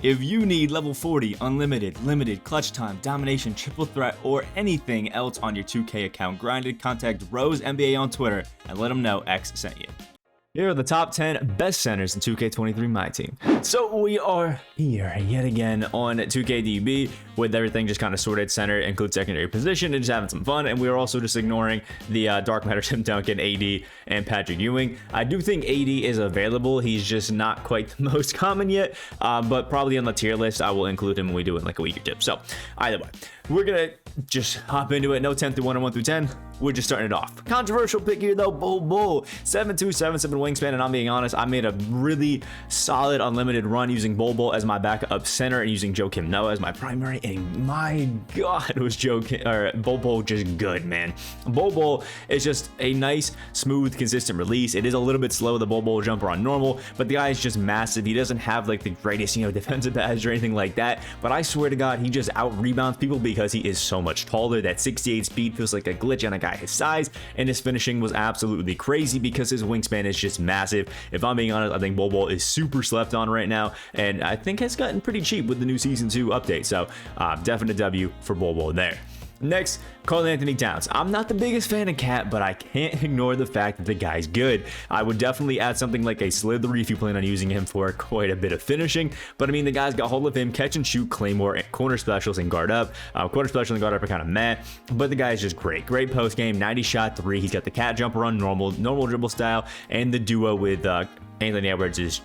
If you need level 40, unlimited, limited, clutch time, domination, triple threat, or anything else on your 2K account grinded, contact Rose NBA on Twitter and let them know X sent you. Here are the top 10 best centers in 2K23 MyTeam. So we are here yet again on 2KDB with everything just kind of sorted. Center includes secondary position and just having some fun. And we are also just ignoring the Dark Matter, Tim Duncan, AD, and Patrick Ewing. I do think AD is available. He's just not quite the most common yet, but probably on the tier list. I will include him when we do it in like a week or two. So either way, we're going to just hop into it. No 10 through 1 and 1 through 10. We're just starting it off. Controversial pick here though, Bull. 7'2", 7'7" wingspan, and I'm being honest, I made a really solid unlimited run using Bull as my backup center and using Joakim Noah as my primary, and my god, was Bull just good, man. Bull is just a nice, smooth, consistent release. It is a little bit slow, the Bull jumper on normal, but the guy is just massive. He doesn't have like the greatest, defensive badge or anything like that, but I swear to god, he just out rebounds people because he is so much taller. That 68 speed feels like a glitch on a guy his size, and his finishing was absolutely crazy because his wingspan is just massive. If I'm being honest, I think Bull is super slept on right now, and I think has gotten pretty cheap with the new Season 2 update, so definite W for Bull there. Next, Karl-Anthony Towns. I'm not the biggest fan of Cat, but I can't ignore the fact that the guy's good. I would definitely add something like a Slithery if you plan on using him for quite a bit of finishing, but I mean, the guy's got Hall of Fame, catch and shoot, Claymore, and corner specials, and guard up. Corner special and guard up are kind of meh, but the guy is just great. Great post game, 90 shot 3. He's got the cat jumper on normal dribble style, and the duo with Anthony Edwards is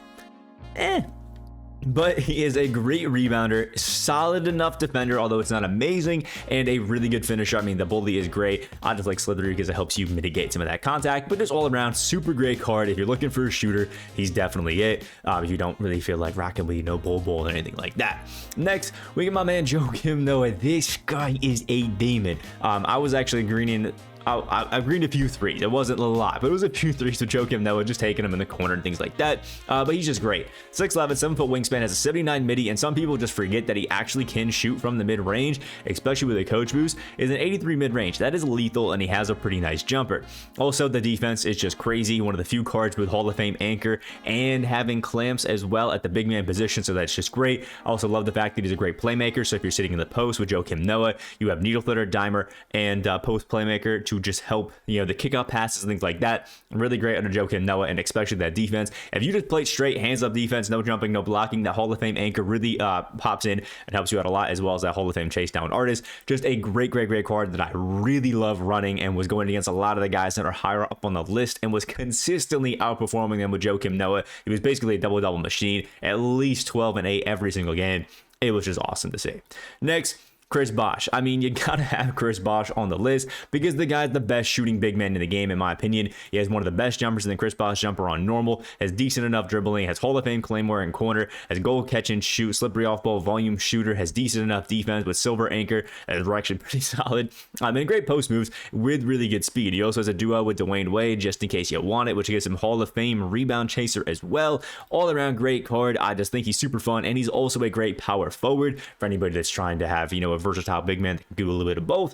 but he is a great rebounder, solid enough defender, although it's not amazing, and a really good finisher. I mean, the bully is great. I just like Slithery because it helps you mitigate some of that contact, but just all around, super great card. If you're looking for a shooter, he's definitely it. If you don't really feel like rocking with Bull or anything like that. Next, we get my man Joakim Noah. This guy is a demon. I was actually greening. I greened a few threes. It wasn't a lot, but it was a few threes to Joakim Noah, just taking him in the corner and things like that. But he's just great. 6'11", 7-foot wingspan, has a 79 midi, and some people just forget that he actually can shoot from the mid-range, especially with a coach boost. Is an 83 mid-range. That is lethal, and he has a pretty nice jumper. Also, the defense is just crazy. One of the few cards with Hall of Fame anchor and having clamps as well at the big man position, so that's just great. I also love the fact that he's a great playmaker, so if you're sitting in the post with Joakim Noah, you have needle flitter, dimer, and post playmaker to just help, the kickoff passes and things like that. Really great under Joakim Noah, and especially that defense. If you just play straight hands up defense, no jumping, no blocking, that Hall of Fame anchor really pops in and helps you out a lot, as well as that Hall of Fame chase down artist. Just a great card that I really love running, and was going against a lot of the guys that are higher up on the list and was consistently outperforming them with Joakim Noah. He was basically a double machine, at least 12 and 8 every single game. It was just awesome to see. Next, Chris Bosh. I mean, you gotta have Chris Bosh on the list because the guy's the best shooting big man in the game, in my opinion. He has one of the best jumpers in the Chris Bosh jumper on normal, has decent enough dribbling, has Hall of Fame Claymore and corner, has goal catch and shoot, slippery off ball volume shooter, has decent enough defense with silver anchor, and is actually pretty solid. And great post moves with really good speed. He also has a duo with Dwayne Wade, just in case you want it, which gives him Hall of Fame rebound chaser as well. All around great card. I just think he's super fun, and he's also a great power forward for anybody that's trying to have, a versatile big man that can do a little bit of both.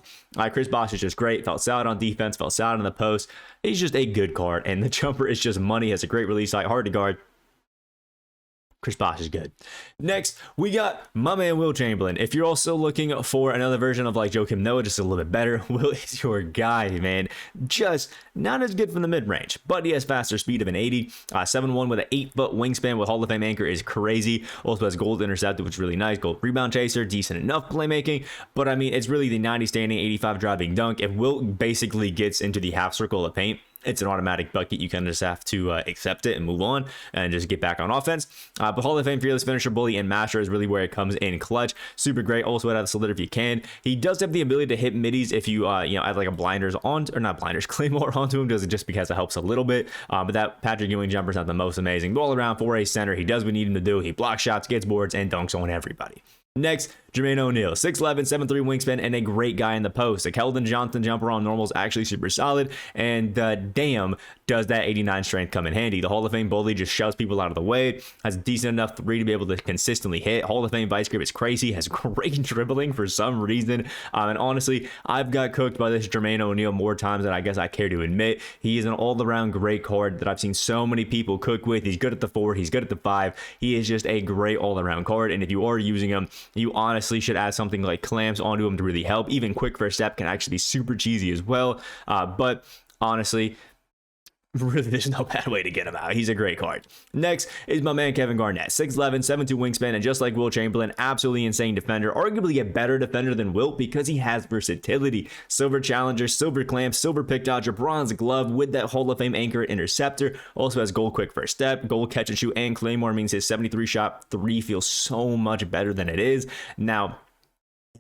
Chris Bosh is just great. Felt solid on defense, felt solid on the post. He's just a good card, and the jumper is just money. Has a great release height, hard to guard. Chris Bosh is good. Next, we got my man Will Chamberlain. If you're also looking for another version of like Joakim Noah, just a little bit better, Will is your guy, man. Just not as good from the mid-range, but he has faster speed of an 80. 7'1" with an 8-foot wingspan with Hall of Fame anchor is crazy. Also has gold intercepted, which is really nice. Gold rebound chaser, decent enough playmaking. But I mean, it's really the 90 standing, 85 driving dunk. If Will basically gets into the half circle of paint, it's an automatic bucket. You kind of just have to accept it and move on and just get back on offense. But Hall of Fame fearless finisher, bully, and masher is really where it comes in clutch. Super great. Also out of the solid if you can. He does have the ability to hit middies if you add like a blinders on, or not blinders, Claymore onto him, just because it helps a little bit. But that Patrick Ewing jumper is not the most amazing. But all around 4A center, he does what we need him to do. He blocks shots, gets boards, and dunks on everybody. Next, Jermaine ONeal, 6'11", 7'3" wingspan, and a great guy in the post. The Keldon Johnson jumper on normal is actually super solid, and damn, does that 89 strength come in handy. The Hall of Fame bully just shoves people out of the way, has decent enough three to be able to consistently hit. Hall of Fame vice grip is crazy, has great dribbling for some reason, and honestly, I've got cooked by this Jermaine ONeal more times than I guess I care to admit. He is an all-around great card that I've seen so many people cook with. He's good at the 4, he's good at the 5. He is just a great all-around card, and if you are using him, you honestly should add something like clamps onto him to really help. Even quick first step can actually be super cheesy as well, but honestly, really, there's no bad way to get him out. He's a great card. Next is my man Kevin Garnett, 6'11", 7'2" wingspan, and just like Will Chamberlain, absolutely insane defender, arguably a better defender than Wilt because he has versatility. Silver challenger, silver clamp, silver pick dodger, bronze glove with that Hall of Fame anchor interceptor. Also has gold quick first step, gold catch and shoot, and claymore means his 73 shot 3 feels so much better than it is. Now,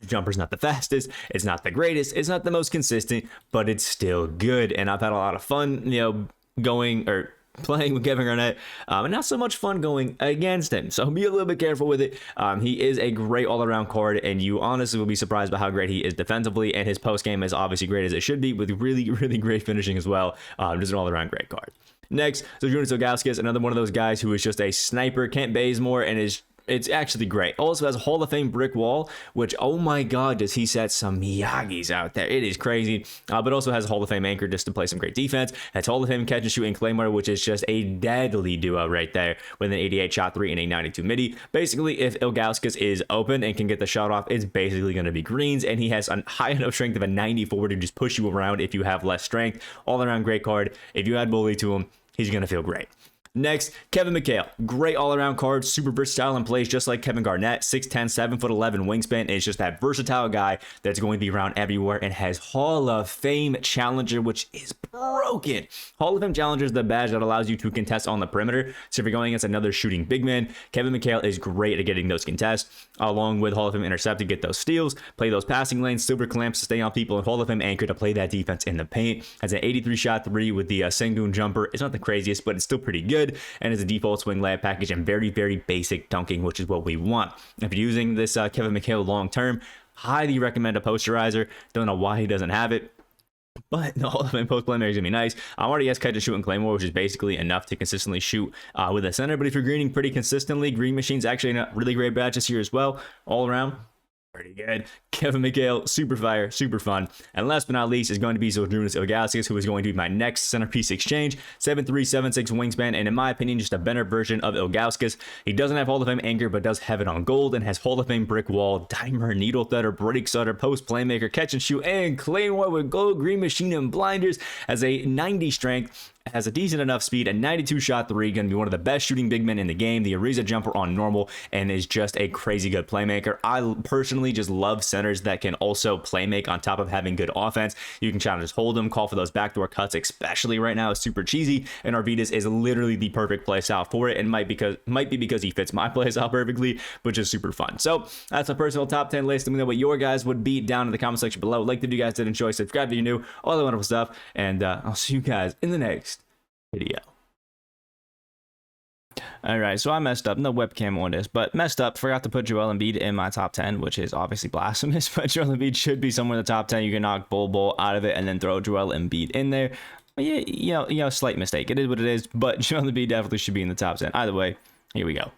jumper's not the fastest, it's not the greatest, it's not the most consistent, but it's still good, and I've had a lot of fun, going or playing with Kevin Garnett, and not so much fun going against him, so be a little bit careful with it. He is a great all-around card, and you honestly will be surprised by how great he is defensively, and his post game is obviously great as it should be, with really great finishing as well. Just an all-around great card. Next, so Jonas Ilgauskas, another one of those guys who is just a sniper. Kent Bazemore, and it's actually great. Also has a Hall of Fame brick wall, which, oh my god, does he set some Miyagis out there. It is crazy. But also has a Hall of Fame anchor just to play some great defense. Has Hall of Fame catch and shoot and claymore, which is just a deadly duo right there with an 88 shot 3 and a 92 midi. Basically, if Ilgauskas is open and can get the shot off, it's basically going to be greens, and he has a high enough strength of a 94 to just push you around if you have less strength. All around great card. If you add bully to him, he's going to feel great. Next, Kevin McHale. Great all-around card, super versatile and plays just like Kevin Garnett. 6'10", 7'11" wingspan. Is just that versatile guy that's going to be around everywhere, and has Hall of Fame Challenger, which is broken. Hall of Fame Challenger is the badge that allows you to contest on the perimeter. So if you're going against another shooting big man, Kevin McHale is great at getting those contests, along with Hall of Fame Intercept to get those steals, play those passing lanes, silver clamps to stay on people, and Hall of Fame Anchor to play that defense in the paint. Has an 83 shot 3 with the Sengun jumper. It's not the craziest, but it's still pretty good. And is a default swing layup package and very basic dunking, which is what we want. If you're using this Kevin McHale long term, highly recommend a posterizer. Don't know why he doesn't have it, but the Hall of Fame post playmaker is gonna be nice. Already has catch and shoot and claymore, which is basically enough to consistently shoot with a center. But if you're greening pretty consistently, Green Machine's actually a really great badge this year as well. All around, pretty good. Kevin McHale, super fire, super fun. And last but not least is going to be Jonas Ilgauskas, who is going to be my next centerpiece exchange. 7'3", 7'6" wingspan, and in my opinion, just a better version of Ilgauskas. He doesn't have Hall of Fame anchor, but does have it on gold, and has Hall of Fame brick wall, dimer, needle threader, break cutter, post playmaker, catch and shoot, and claymore with gold, Green Machine, and blinders. Has a 90 strength, has a decent enough speed, a 92 shot 3, going to be one of the best shooting big men in the game, the Ariza jumper on normal, and is just a crazy good playmaker. I personally just love centers that can also play make on top of having good offense. You can try to just hold them, call for those backdoor cuts, especially right now. It's super cheesy, and Arvidas is literally the perfect play style for it, and might be because he fits my play style perfectly, which is super fun. So that's a personal top 10 list. Let me know what your guys would be down in the comment section below. Like if you guys did enjoy, subscribe if you're new, all that wonderful stuff, and I'll see you guys in the next video. Alright, so I messed up. No webcam on this, but messed up. Forgot to put Joel Embiid in my top 10, which is obviously blasphemous, but Joel Embiid should be somewhere in the top 10. You can knock Bol out of it and then throw Joel Embiid in there. But yeah, slight mistake. It is what it is, but Joel Embiid definitely should be in the top 10. Either way, here we go.